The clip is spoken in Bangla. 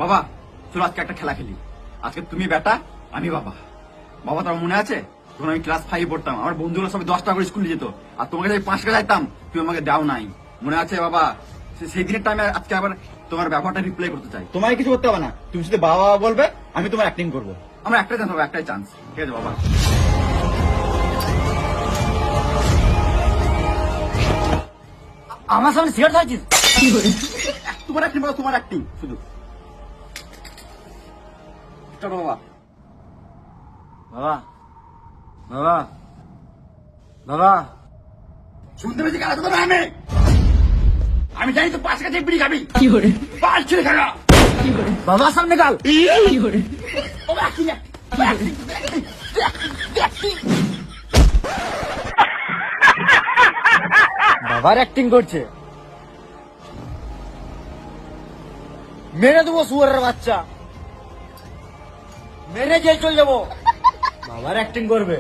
বাবা চলো আজকে একটা খেলা খেলি। আজকে তুমি বেটা, আমি বাবা। বাবা তোমার মনে আছে তখন আমি ক্লাস 5 পড়তাম, আমার বন্ধুরা সবাই 10 টাকা করে স্কুলে যেত, আর তোমাকে যদি 5 টাকা যাইতাম তুমি আমাকে দাও নাই, মনে আছে বাবা? সেই দিনের টাইমে আজকে আবার তোমার ব্যাপারটা রিপ্লাই করতে চাই। তোমায় কিছু করতে হবে না, তুমি শুধু বাবা বাবা বলবে, আমি তোমার অ্যাক্টিং করবো। আমার একটাই চান্স হবে, একটাই চান্স, ঠিক আছে বাবা? আমার সামনে সিগারেট খাচ্ছিস? তোমার অ্যাক্টিং বলো, তোমার অ্যাক্টিং শুধু। চলো বাবা। বাবা বাবা বাবা, শুনতে পেয়েছি কারা তো আমি আমি জানি তো 5 টাকা বিড়ি খাবি, পাঁচ ছেলে খাগা। বাবা সামনে গাল। বাবার অ্যাক্টিং করছে, মেরে দেবো শুয়ারের বাচ্চা, মেরে জেল চলে যাবো। বাবার অ্যাক্টিং করবে।